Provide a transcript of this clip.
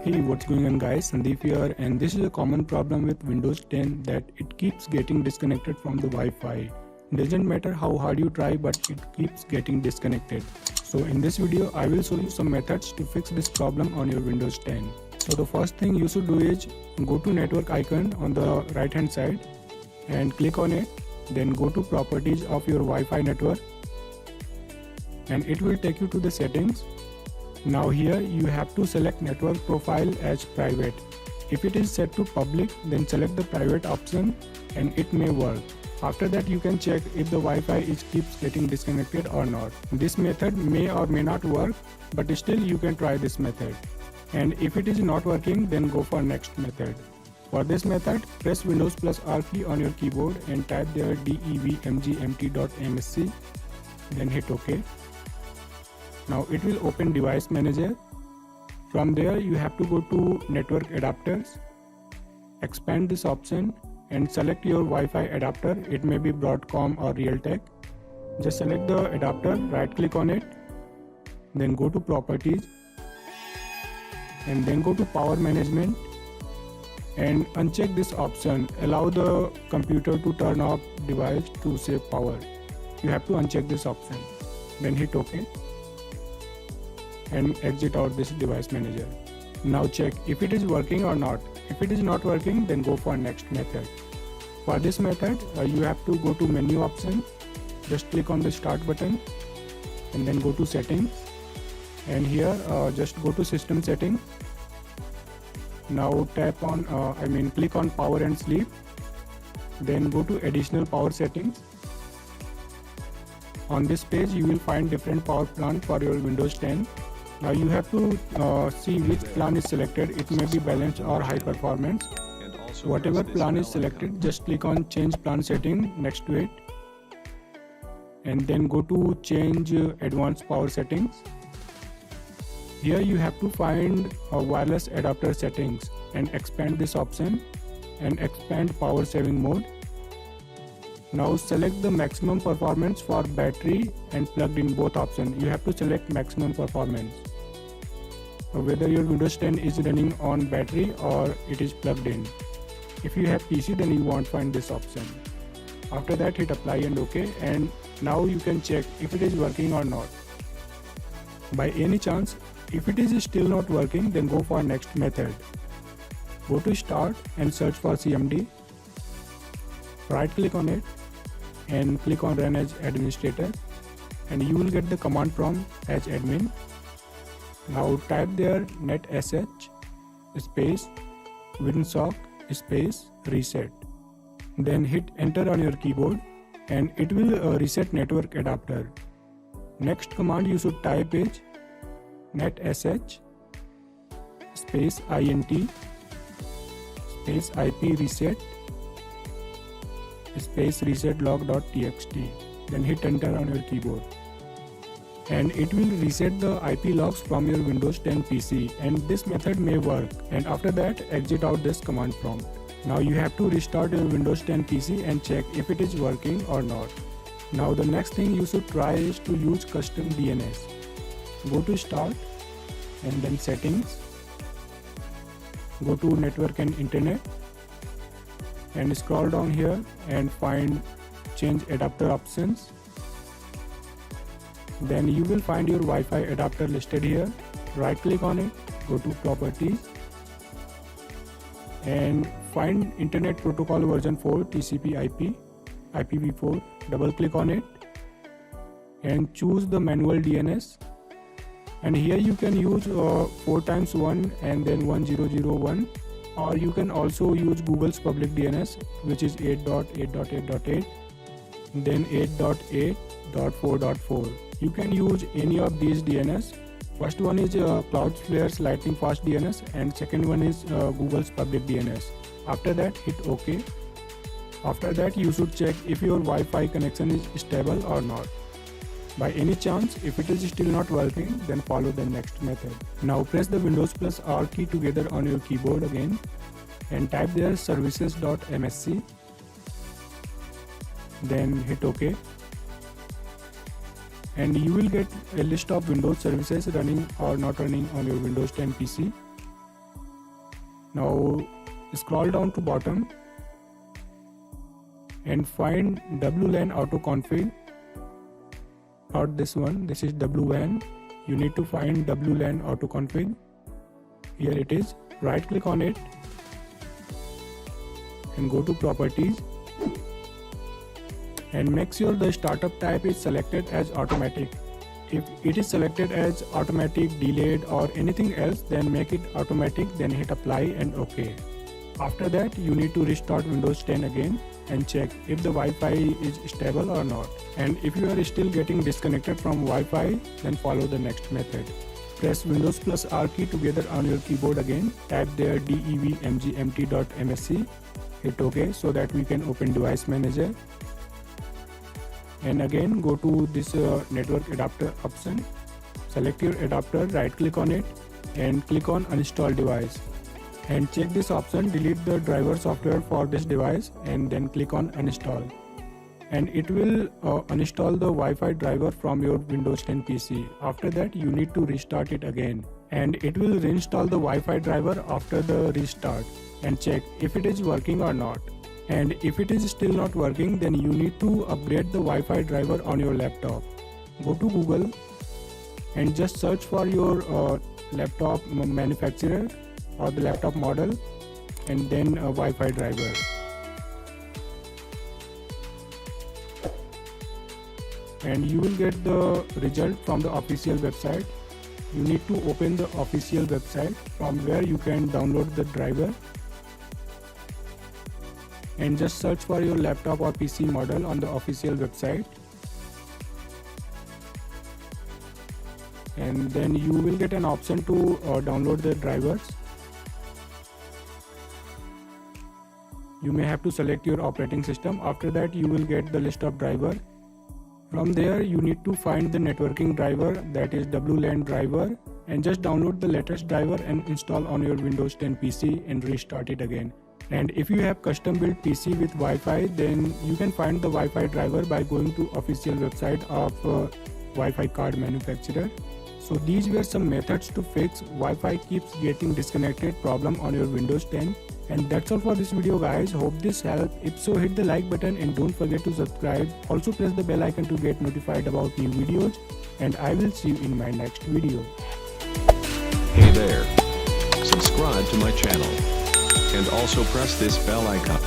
Hey, what's going on guys? Sandeep here, and this is a common problem with Windows 10 that it keeps getting disconnected from the Wi-Fi. Doesn't matter how hard you try, but it keeps getting disconnected. So in this video, I will show you some methods to fix this problem on your Windows 10. So the first thing you should do is go to network icon on the right hand side and click on it. Then go to properties of your Wi-Fi network and it will take you to the settings. Now here you have to select network profile as private. If it is set to public, then select the private option and it may work. After that you can check if the Wi-Fi keeps getting disconnected or not. This method may or may not work, but still you can try this method. And if it is not working, then go for next method. For this method, press Windows plus R key on your keyboard and type there devmgmt.msc, then hit OK. Now it will open Device Manager. From there you have to go to Network Adapters, expand this option and select your Wi-Fi adapter. It may be Broadcom or Realtek. Just select the adapter, right click on it, then go to Properties and then go to Power Management and uncheck this option, allow the computer to turn off device to save power. You have to uncheck this option, then hit OK and exit out this device manager. Now check if it is working or not. If it is not working, then go for next method. For this method, you have to go to menu option, just click on the start button and then go to settings, and here just go to system setting. Now tap on click on power and sleep, then go to additional power settings. On this page you will find different power plan for your Windows 10. Now you have to see which plan is selected. It may be balanced or high performance. Whatever plan is selected, just click on change plan setting next to it and then go to change advanced power settings. Here you have to find wireless adapter settings and expand this option and expand power saving mode. Now select the maximum performance for battery and plugged in, both options. You have to select maximum performance, whether your Windows 10 is running on battery or it is plugged in. If you have PC, then you won't find this option. After that hit apply and OK, and now you can check if it is working or not. By any chance, if it is still not working, then go for next method. Go to start and search for CMD. Right click on it and click on run as administrator and you will get the command prompt as admin. Now type there netsh space winsock space reset, then hit enter on your keyboard and it will reset network adapter. Next command you should type is netsh space int space ip reset space reset log.txt, then hit enter on your keyboard and it will reset the IP logs from your Windows 10 PC, and this method may work, and after that exit out this command prompt. Now you have to restart your Windows 10 PC and check if it is working or not. Now the next thing you should try is to use custom DNS. Go to start and then settings, go to network and internet and scroll down here and find change adapter options. Then you will find your Wi-Fi adapter listed here. Right click on it, go to properties and find internet protocol version 4 TCP IP IPv4. Double click on it and choose the manual DNS, and here you can use 4x1 and then 1001, or you can also use Google's public DNS, which is 8.8.8.8, then 8.8.4.4. You can use any of these DNS. First one is Cloudflare's lightning fast DNS and second one is Google's public DNS. After that hit OK. After that you should check if your Wi-Fi connection is stable or not. By any chance, if it is still not working, then follow the next method. Now press the Windows plus R key together on your keyboard again and type there services.msc, then hit OK. and you will get a list of Windows services running or not running on your Windows 10 PC. Now scroll down to bottom and find WLAN auto config. Not this one, this is WWAN. You need to find WLAN auto config. Here it is. Right click on it and go to properties and make sure the startup type is selected as automatic. If it is selected as automatic, delayed or anything else, then make it automatic, then hit apply and OK. After that you need to restart Windows 10 again and check if the Wi-Fi is stable or not. And if you are still getting disconnected from Wi-Fi, then follow the next method. Press Windows plus R key together on your keyboard again. Type there devmgmt.msc. Hit OK so that we can open Device Manager. And again go to this network adapter option. Select your adapter, right click on it and click on uninstall device. And check this option, delete the driver software for this device and then click on uninstall. And it will uninstall the Wi-Fi driver from your Windows 10 PC. After that you need to restart it again. And it will reinstall the Wi-Fi driver after the restart and check if it is working or not. And if it is still not working, then you need to upgrade the Wi-Fi driver on your laptop. Go to Google and just search for your laptop manufacturer or the laptop model and then a Wi-Fi driver. And you will get the result from the official website. You need to open the official website from where you can download the driver. And just search for your laptop or PC model on the official website. And then you will get an option to download the drivers. You may have to select your operating system. After that you will get the list of driver. From there you need to find the networking driver, that is WLAN driver, and just download the latest driver and install on your Windows 10 PC and restart it again. And if you have custom built PC with Wi-Fi, then you can find the Wi-Fi driver by going to official website of Wi-Fi card manufacturer. So these were some methods to fix Wi-Fi keeps getting disconnected problem on your Windows 10. And that's all for this video guys. Hope this helped. If so, hit the like button and don't forget to subscribe. Also press the bell icon to get notified about new videos. And I will see you in my next video. Hey there. Subscribe to my channel. And also press this bell icon.